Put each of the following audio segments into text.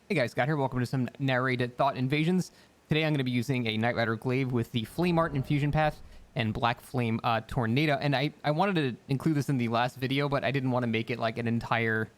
Hey guys, Scott here. Welcome to some narrated thought invasions. Today I'm going to be using a Night Rider Glaive with the Flame Art Infusion Path and Black Flame Tornado. And I wanted to include this in the last video, but I didn't want to make it like an entire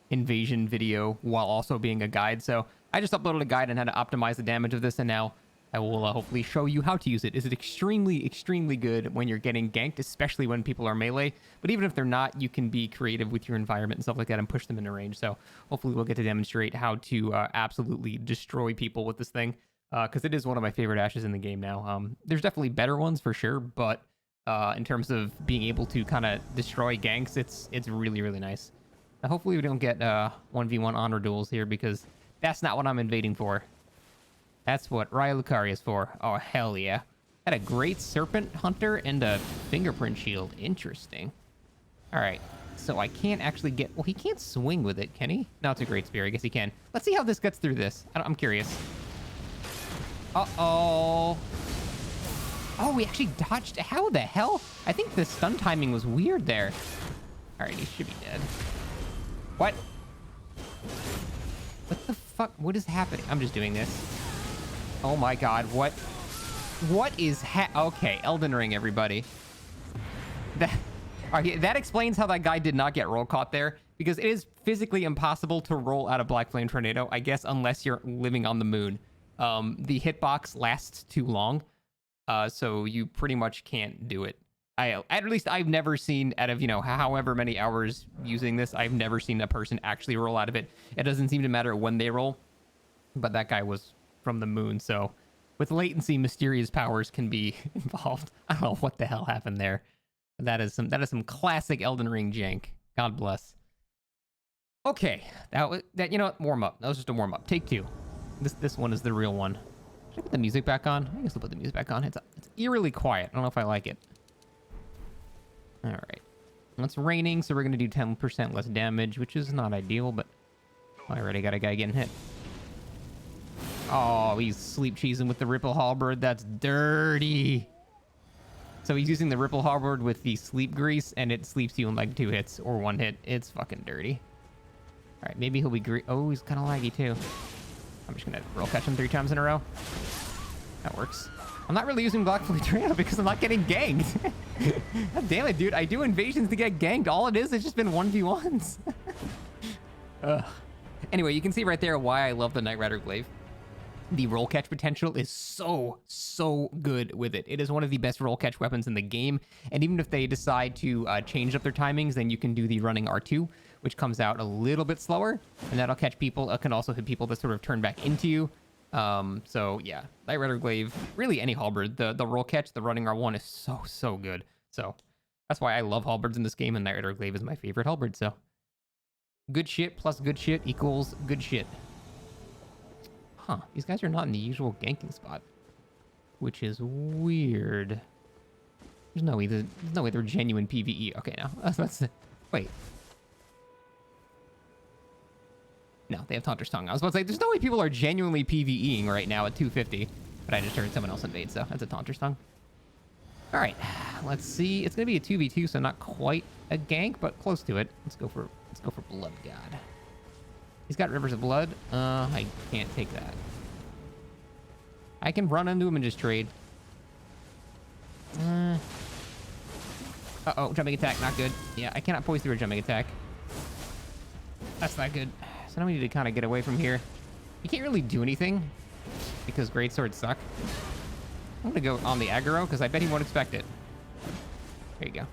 invasion video while also being a guide. So I just uploaded a guide on how to optimize the damage of this, and now I will hopefully show you how to use it. Is it extremely, extremely good when you're getting ganked, especially when people are melee? But even if they're not, you can be creative with your environment and stuff like that and push them into range. So hopefully we'll get to demonstrate how to absolutely destroy people with this thing, because it is one of my favorite ashes in the game now. There's definitely better ones for sure, but in terms of being able to kind of destroy ganks, it's really, really nice. Now, hopefully we don't get 1v1 honor duels here, because that's not what I'm invading for. That's what Raya Lucaria is for. Oh, hell yeah. Had a great Serpent Hunter and a Fingerprint Shield. Interesting. Alright, so I can't actually get... Well, he can't swing with it, can he? No, it's a Great Spear. I guess he can. Let's see how this gets through this. I'm curious. Uh-oh. Oh, we actually dodged... How the hell? I think the stun timing was weird there. Alright, he should be dead. What? What the fuck? What is happening? I'm just doing this. Oh my god, what is okay, Elden Ring, everybody. That explains how that guy did not get roll caught there, because it is physically impossible to roll out of Black Flame Tornado, I guess, unless you're living on the moon. The hitbox lasts too long, so you pretty much can't do it. At least I've never seen, out of, however many hours using this, I've never seen a person actually roll out of it. It doesn't seem to matter when they roll, but that guy was from the moon, so with latency, mysterious powers can be involved. I don't know what the hell happened there. That is some classic Elden Ring jank. God bless. Okay, that you know what? Warm up. That was just a warm up. Take two. This one is the real one. Should I put the music back on? I guess I'll put the music back on. It's eerily quiet. I don't know if I like it. All right. Well, it's raining, so we're gonna do 10% less damage, which is not ideal, but I already got a guy getting hit. Oh, he's sleep cheesing with the Ripple Halberd. That's dirty. So he's using the Ripple Halberd with the sleep grease, and it sleeps you in like 2 hits or 1 hit. It's fucking dirty. All right, maybe he'll be Oh, he's kind of laggy too. I'm just gonna roll catch him 3 times in a row. That works. I'm not really using Black Flame Tornado because I'm not getting ganked. God damn it, dude. I do invasions to get ganked. All it is, it's just been 1v1s. Ugh. Anyway, you can see right there why I love the Night Rider Glaive. The roll catch potential is so good with it. It is one of the best roll catch weapons in the game. And even if they decide to change up their timings, then you can do the running R2, which comes out a little bit slower, and that'll catch people. It can also hit people that sort of turn back into you. So yeah, Night Rider Glaive, really any halberd. The roll catch, the running R1 is so good. So that's why I love halberds in this game, and Night Rider Glaive is my favorite halberd. So good shit plus good shit equals good shit. Huh, these guys are not in the usual ganking spot, which is weird. There's no way they're genuine PvE. Okay, now wait. No, they have Taunter's Tongue. I was about to say, there's no way people are genuinely PvEing right now at 250, but I just heard someone else invade, so that's a Taunter's Tongue. All right, let's see. It's gonna be a 2v2, so not quite a gank, but close to it. Let's go for Blood God. He's got Rivers of Blood. I can't take that. I can run into him and just trade. Uh-oh, jumping attack, not good. Yeah, I cannot poise through a jumping attack. That's not good. So now we need to kind of get away from here. You can't really do anything because greatswords suck. I'm gonna go on the aggro because I bet he won't expect it. There you go.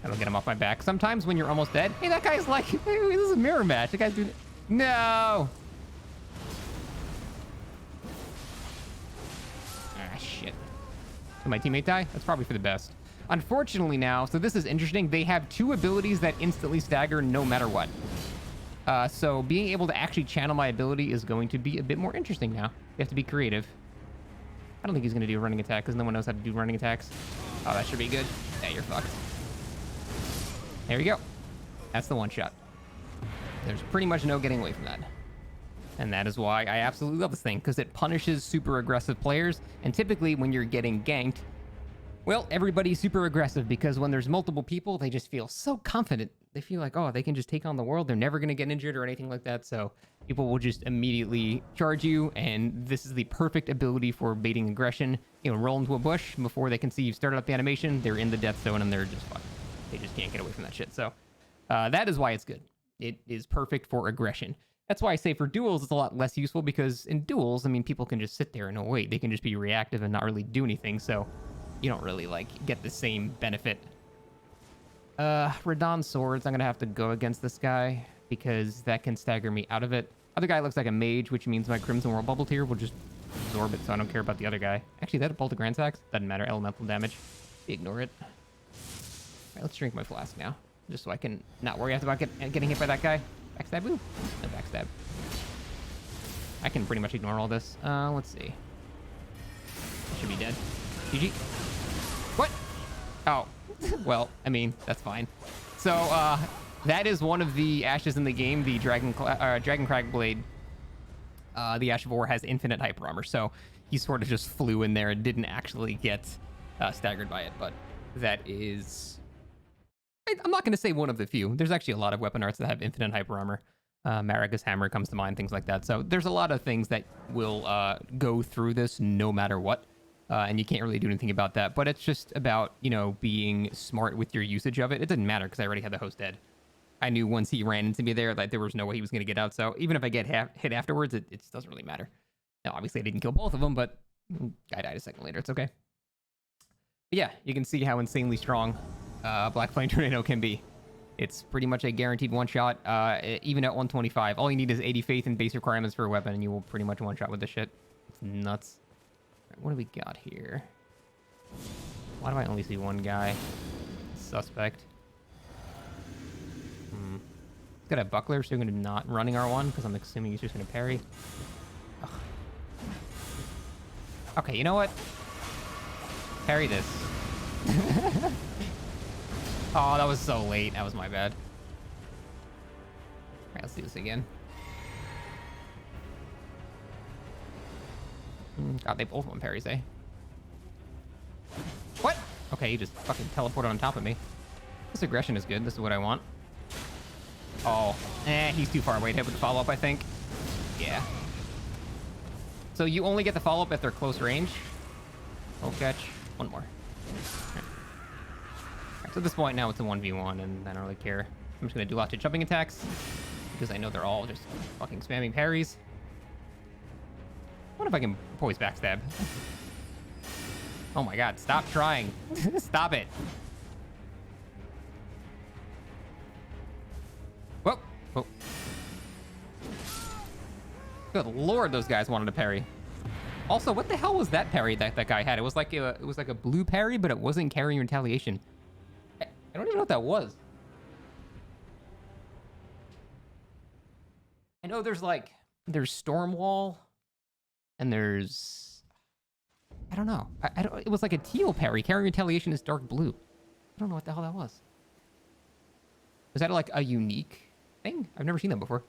That'll get him off my back. Sometimes when you're almost dead, hey, that guy's like, hey, this is a mirror match. The guy's doing... No! Ah, shit. Did my teammate die? That's probably for the best. Unfortunately now, so this is interesting, they have 2 abilities that instantly stagger no matter what. So being able to actually channel my ability is going to be a bit more interesting now. You have to be creative. I don't think he's going to do a running attack because no one knows how to do running attacks. Oh, that should be good. Yeah, you're fucked. There we go. That's the one shot. There's pretty much no getting away from that. And that is why I absolutely love this thing, because it punishes super aggressive players. And typically when you're getting ganked, well, everybody's super aggressive because when there's multiple people, they just feel so confident. They feel like, oh, they can just take on the world. They're never going to get injured or anything like that. So people will just immediately charge you. And this is the perfect ability for baiting aggression. You know, roll into a bush before they can see you've started up the animation. They're in the death zone and they're just fucked. They just can't get away from that shit. So that is why it's good. It is perfect for aggression. That's why I say for duels, it's a lot less useful because in duels, I mean, people can just sit there and wait. They can just be reactive and not really do anything. So you don't really like get the same benefit. Radon swords, I'm gonna have to go against this guy because that can stagger me out of it. Other guy looks like a mage, which means my Crimson World Bubble tier will just absorb it, so I don't care about the other guy. Actually, that a bolt of Grand Sax? Doesn't matter, elemental damage. Ignore it. Alright, let's drink my flask now, just so I can not worry about getting hit by that guy. Backstab, ooh, no backstab. I can pretty much ignore all this. Let's see. I should be dead. GG. What? Oh. Well, I mean, that's fine. So, that is one of the ashes in the game, the Dragon Crag Blade. The Ash of War has infinite hyper armor, so he sort of just flew in there and didn't actually get staggered by it, but that is... I'm not going to say one of the few. There's actually a lot of weapon arts that have infinite hyper armor. Maraga's Hammer comes to mind, things like that. So there's a lot of things that will go through this no matter what. And you can't really do anything about that. But it's just about, you know, being smart with your usage of it. It didn't matter because I already had the host dead. I knew once he ran into me there that there was no way he was going to get out. So even if I get hit afterwards, it just doesn't really matter. Now, obviously, I didn't kill both of them, but I died a second later. It's okay. But yeah, you can see how insanely strong Black Flame Tornado can be. It's pretty much a guaranteed one-shot, even at 125. All you need is 80 faith and base requirements for a weapon, and you will pretty much one-shot with this shit. It's nuts. What do we got here? Why do I only see one guy? Suspect. He's got a buckler, so I'm going to not running R1, because I'm assuming he's just going to parry. Ugh. Okay, you know what? Parry this. Oh, that was so late. That was my bad. Alright, let's do this again. God, they both want parries, eh? What? Okay, he just fucking teleported on top of me. This aggression is good. This is what I want. Oh. He's too far away to hit with the follow-up, I think. Yeah. So you only get the follow-up if they're close range. Oh, catch. One more. Right. So at this point, now it's a 1v1, and I don't really care. I'm just going to do lots of jumping attacks, because I know they're all just fucking spamming parries. What if I can poise backstab? Oh my god, stop trying. Stop it. Whoa. Whoa. Good lord, those guys wanted to parry. Also, what the hell was that parry that guy had? It was like a blue parry, but it wasn't carrying retaliation. I don't even know what that was. I know there's Storm Wall. And there's... I don't know. I don't, it was like a teal parry. Carrying retaliation is dark blue. I don't know what the hell that was. Was that like a unique thing? I've never seen that before.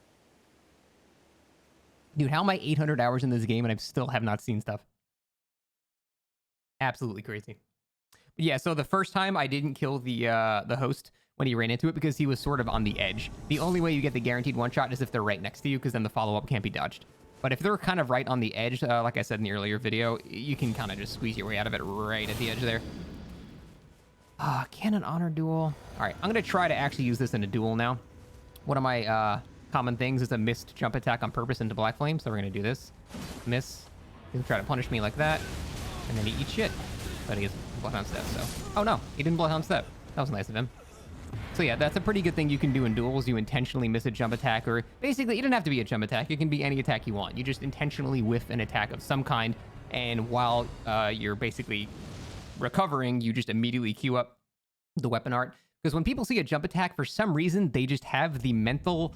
Dude, how am I 800 hours in this game and I still have not seen stuff? Absolutely crazy. But yeah, so the first time I didn't kill the host when he ran into it because he was sort of on the edge. The only way you get the guaranteed one-shot is if they're right next to you, because then the follow-up can't be dodged. But if they're kind of right on the edge, like I said in the earlier video, you can kind of just squeeze your way out of it right at the edge there. Cannon Honor Duel. All right, I'm going to try to actually use this in a duel now. One of my common things is a missed jump attack on purpose into Black Flame, so we're going to do this. Miss. He'll try to punish me like that, and then he eats shit. But he has Bloodhound Step, so... Oh no, he didn't Bloodhound Step. That was nice of him. So yeah, that's a pretty good thing you can do in duels. You intentionally miss a jump attack, or basically, it doesn't have to be a jump attack. It can be any attack you want. You just intentionally whiff an attack of some kind, and while you're basically recovering, you just immediately queue up the weapon art. Because when people see a jump attack, for some reason, they just have the mental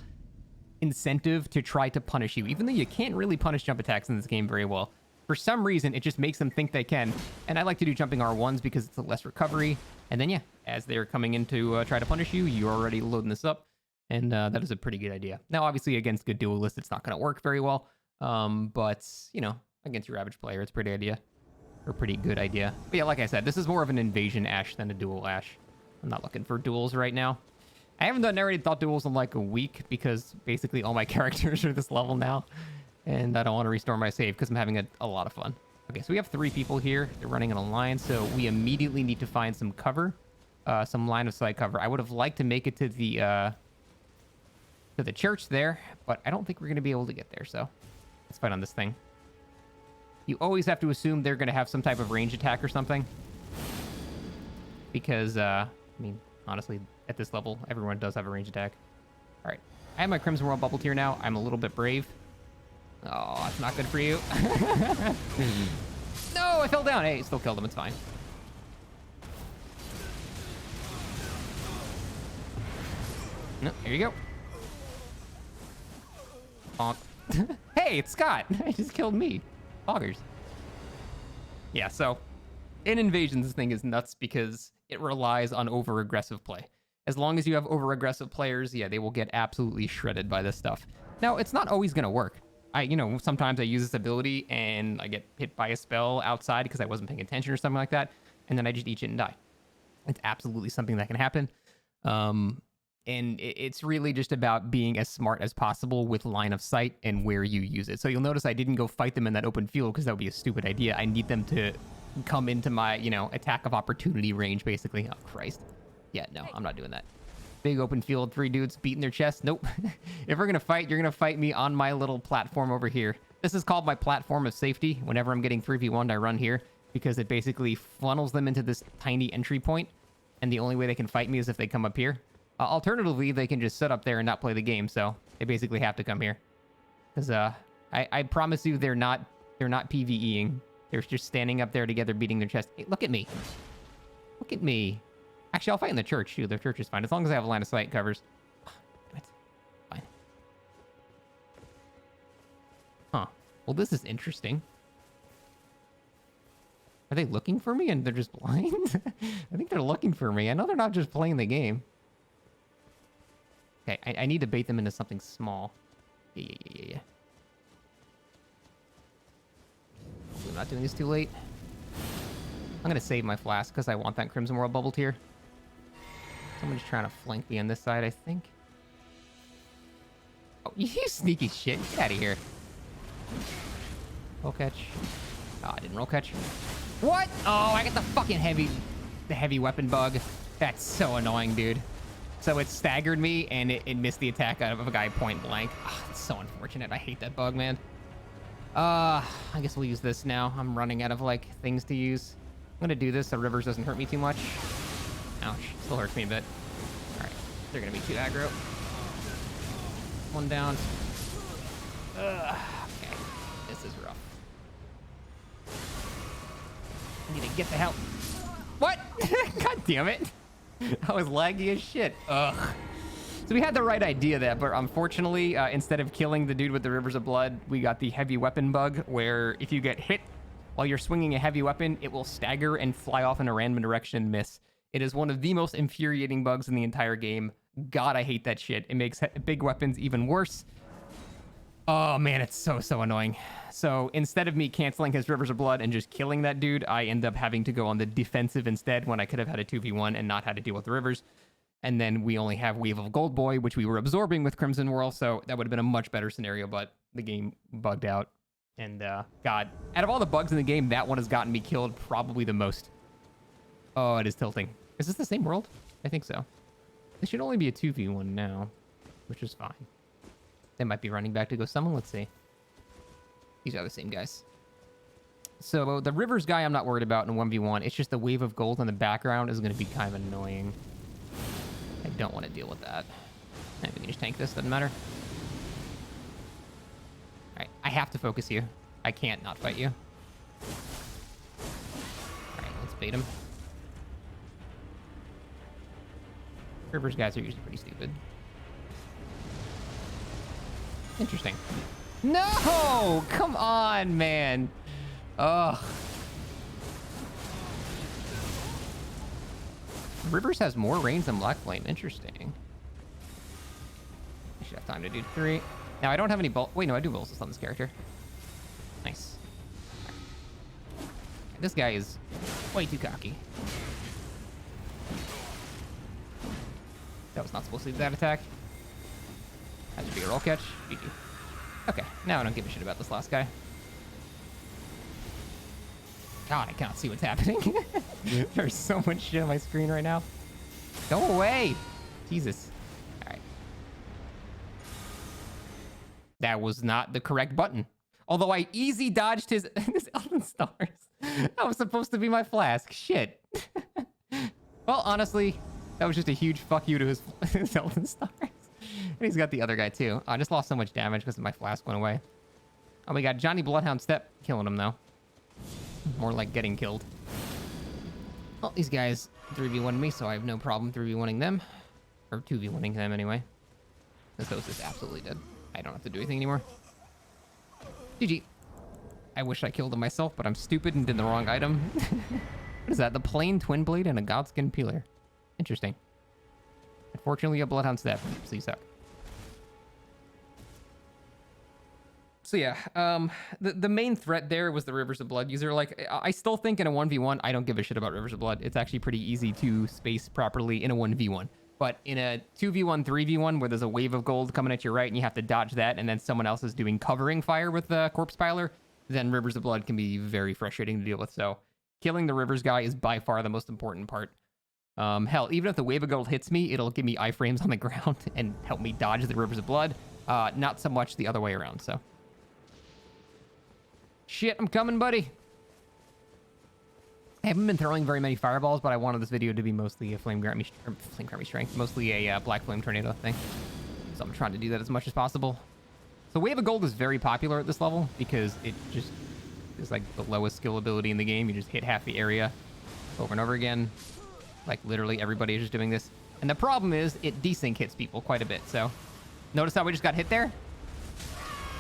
incentive to try to punish you, even though you can't really punish jump attacks in this game very well. For some reason, it just makes them think they can. And I like to do jumping R1s because it's a less recovery. And then, yeah, as they're coming in to try to punish you, you're already loading this up. And that is a pretty good idea. Now, obviously, against good duelists, it's not going to work very well. But, you know, against your average player, it's a pretty good idea. But yeah, like I said, this is more of an invasion Ash than a duel Ash. I'm not looking for duels right now. I haven't done narrated thought duels in like a week because basically all my characters are this level now. And I don't want to restore my save because I'm having a lot of fun. Okay, so we have 3 people here. They're running an alliance, so we immediately need to find some cover. Some line of sight cover. I would have liked to make it to the church there, but I don't think we're going to be able to get there, so let's fight on this thing. You always have to assume they're going to have some type of range attack or something. Because, I mean, honestly, at this level, everyone does have a range attack. All right. I have my Crimson World bubble tier now. I'm a little bit brave. Oh, that's not good for you. No, I fell down. Hey, still killed him. It's fine. No, here you go. Bonk. Hey, it's Scott. He just killed me. Poggers. Yeah, so in Invasion, this thing is nuts because it relies on over-aggressive play. As long as you have over-aggressive players, yeah, they will get absolutely shredded by this stuff. Now, it's not always going to work. Sometimes I use this ability and I get hit by a spell outside because I wasn't paying attention or something like that, and then I just eat it and die. It's absolutely something that can happen. And it's really just about being as smart as possible with line of sight and where you use it. So you'll notice I didn't go fight them in that open field because that would be a stupid idea. I need them to come into my, attack of opportunity range, basically. Oh, Christ. Yeah, no, I'm not doing that. Big open field, 3 dudes beating their chest. Nope. If we're going to fight, you're going to fight me on my little platform over here. This is called my platform of safety. Whenever I'm getting 3v1'd, I run here because it basically funnels them into this tiny entry point, and the only way they can fight me is if they come up here. Alternatively, they can just sit up there and not play the game, so they basically have to come here. Because I promise you they're not PvEing. They're just standing up there together beating their chest. Hey, look at me. Look at me. Actually, I'll fight in the church, too. The church is fine. As long as I have a line of sight covers. Damn it. Fine. Huh. Well, this is interesting. Are they looking for me and they're just blind? I think they're looking for me. I know they're not just playing the game. Okay, I need to bait them into something small. Yeah. I'm not doing this too late. I'm going to save my flask because I want that Crimson World bubble tier. Someone's trying to flank me on this side, I think. Oh, you sneaky shit. Get out of here. Roll catch. Oh, I didn't roll catch. What? Oh, I got the fucking heavy weapon bug. That's so annoying, dude. So it staggered me, and it missed the attack out of a guy point blank. Oh, it's so unfortunate. I hate that bug, man. I guess we'll use this now. I'm running out of, things to use. I'm gonna do this so Rivers doesn't hurt me too much. Ouch. Still hurts me a bit. Alright. They're gonna be too aggro. One down. Okay. This is rough. I need to get the hell... What? God damn it. I was laggy as shit. Ugh. So we had the right idea there, but unfortunately, instead of killing the dude with the rivers of blood, we got the heavy weapon bug, where if you get hit while you're swinging a heavy weapon, it will stagger and fly off in a random direction and miss. It is one of the most infuriating bugs in the entire game. God, I hate that shit. It makes big weapons even worse. Oh man, it's so annoying. So instead of me canceling his rivers of blood and just killing that dude, I end up having to go on the defensive instead when I could have had a 2v1 and not had to deal with the rivers. And then we only have Wave of Gold Boy, which we were absorbing with Crimson World, so that would have been a much better scenario, but the game bugged out. And God, out of all the bugs in the game, that one has gotten me killed probably the most. Oh, it is tilting. Is this the same world? I think so. It should only be a 2v1 now, which is fine. They might be running back to go summon. Let's see. These are the same guys. So the Rivers guy I'm not worried about in 1v1. It's just the Wave of Gold in the background is going to be kind of annoying. I don't want to deal with that. We can just tank this. Doesn't matter. Alright. I have to focus you. I can't not fight you. Alright. Let's bait him. Rivers guys are usually pretty stupid. Interesting. No! Come on, man. Ugh. Rivers has more range than Black Flame. Interesting. I should have time to do 3. Now, I don't have any Wait, no, I do Bolsus on this character. Nice. This guy is way too cocky. So That was not supposed to be that attack. That should be a roll catch. GG. Okay, now I don't give a shit about this last guy. God, I cannot see what's happening. There's so much shit on my screen right now. Go away. Jesus. All right. That was not the correct button. Although I easy dodged his Elden Stars. That was supposed to be my flask. Shit. Well, honestly, that was just a huge fuck you to his Elden Stars. And he's got the other guy too. I just lost so much damage because my flask went away. Oh, we got Johnny Bloodhound Step killing him though. More like getting killed. Well, these guys 3v1 me, so I have no problem 3v1ing them. Or 2v1ing them anyway. This host is absolutely dead. I don't have to do anything anymore. GG. I wish I killed him myself, but I'm stupid and did the wrong item. What is that? The plain twin blade and a godskin peeler. Interesting. Unfortunately, a Bloodhound Step, so you suck. So yeah, the main threat there was the Rivers of Blood user. Like, I still think in a 1v1, I don't give a shit about Rivers of Blood. It's actually pretty easy to space properly in a 1v1. But in a 2v1, 3v1, where there's a wave of gold coming at your right and you have to dodge that, and then someone else is doing covering fire with the Corpse Piler, then Rivers of Blood can be very frustrating to deal with. So killing the Rivers guy is by far the most important part. Hell, even if the wave of gold hits me, it'll give me iframes on the ground and help me dodge the Rivers of Blood. Not so much the other way around, so. Shit, I'm coming, buddy. I haven't been throwing very many fireballs, but I wanted this video to be mostly a flame grant me strength, mostly a black flame tornado thing. So I'm trying to do that as much as possible. So Wave of Gold is very popular at this level because it just is like the lowest skill ability in the game. You just hit half the area over and over again. Like literally everybody is just doing this. And the problem is it desync hits people quite a bit. So notice how we just got hit there?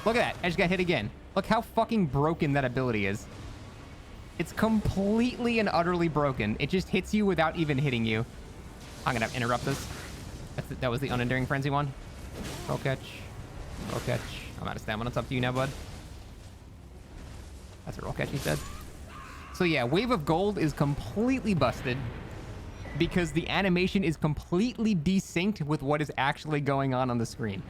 Look at that. I just got hit again. Look how fucking broken that ability is. It's completely and utterly broken. It just hits you without even hitting you. I'm gonna interrupt this. That was the Unenduring Frenzy one. Roll catch. Roll catch. I'm out of stamina. It's up to you now, bud. That's a roll catch, he said. So yeah, Wave of Gold is completely busted because the animation is completely desynced with what is actually going on the screen.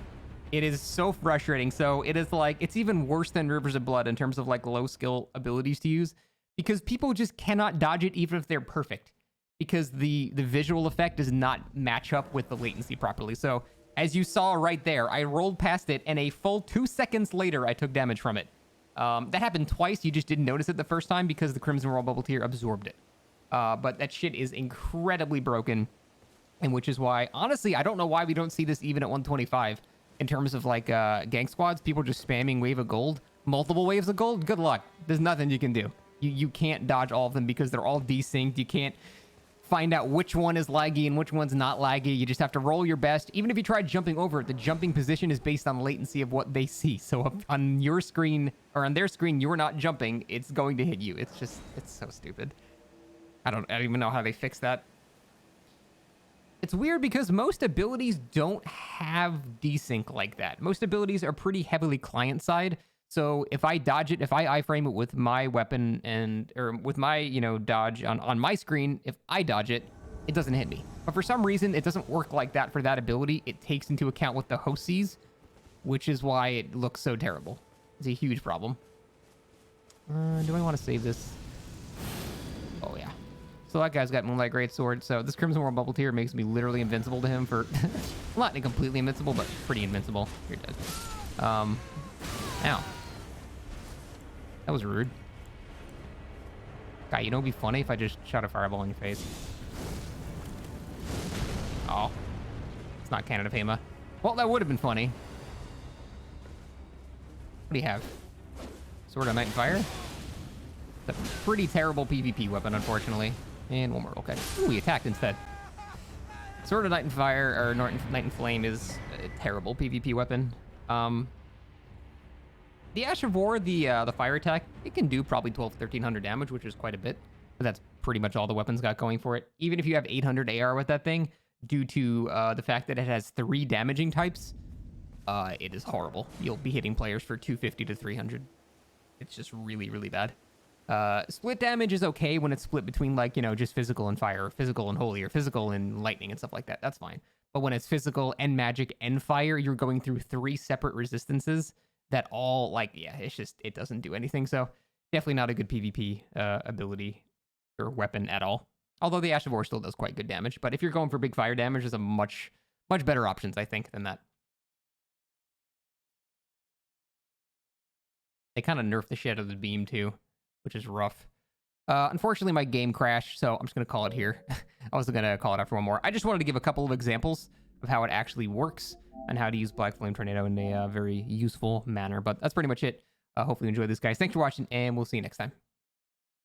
It is so frustrating. So it is like, it's even worse than Rivers of Blood in terms of like low skill abilities to use because people just cannot dodge it even if they're perfect because the visual effect does not match up with the latency properly. So as you saw right there, I rolled past it and a full 2 seconds later, I took damage from it. That happened twice. You just didn't notice it the first time because the Crimson Royal Bubble Tier absorbed it. But that shit is incredibly broken. And which is why, honestly, I don't know why we don't see this even at 125 in terms of like gank squads. People just spamming Wave of Gold, multiple waves of gold. Good luck. There's nothing you can do. You can't dodge all of them because they're all desynced. You can't find out which one is laggy and which one's not laggy. You just have to roll your best. Even if you try jumping over it, the jumping position is based on latency of what they see. So if on your screen or on their screen, you're not jumping, it's going to hit you. It's just, it's so stupid. I don't even know how they fix that. It's weird because most abilities don't have desync like that. Most abilities are pretty heavily client side. So if I dodge it, if I iframe it with my weapon or with my, you know, dodge on my screen, if I dodge it, it doesn't hit me. But for some reason, it doesn't work like that for that ability. It takes into account what the host sees, which is why it looks so terrible. It's a huge problem. Do I want to save this? Oh, yeah. So that guy's got Moonlight Greatsword. So this Crimson World Bubble Tier makes me literally invincible to him for... not completely invincible, but pretty invincible. You're dead. Ow. That was rude. Guy, you know, it'd be funny if I just shot a fireball in your face. Oh. It's not Canada Fama. Well, that would have been funny. What do you have? Sword of Night and Fire? It's a pretty terrible PvP weapon, unfortunately. And one more. Okay. Ooh, he attacked instead. Sword of Night and Fire, or Night and Flame, is a terrible PvP weapon. The Ash of War, the fire attack, it can do probably 1300 damage, which is quite a bit. But that's pretty much all the weapons got going for it. Even if you have 800 AR with that thing, due to the fact that it has 3 damaging types, it is horrible. You'll be hitting players for 250 to 300. It's just really, really bad. Split damage is okay when it's split between, like, you know, just physical and fire, or physical and holy, or physical and lightning and stuff like that. That's fine. But when it's physical and magic and fire, you're going through 3 separate resistances that all, like, yeah, it's just, it doesn't do anything. So definitely not a good PvP ability or weapon at all. Although the Ash of War still does quite good damage. But if you're going for big fire damage, there's a much better options, I think, than that. They kind of nerfed the shit out of the beam too, which is rough. Unfortunately, my game crashed, so I'm just going to call it here. I wasn't going to call it after one more. I just wanted to give a couple of examples of how it actually works and how to use Black Flame Tornado in a very useful manner. But that's pretty much it. Hopefully you enjoyed this, guys. Thanks for watching, and we'll see you next time.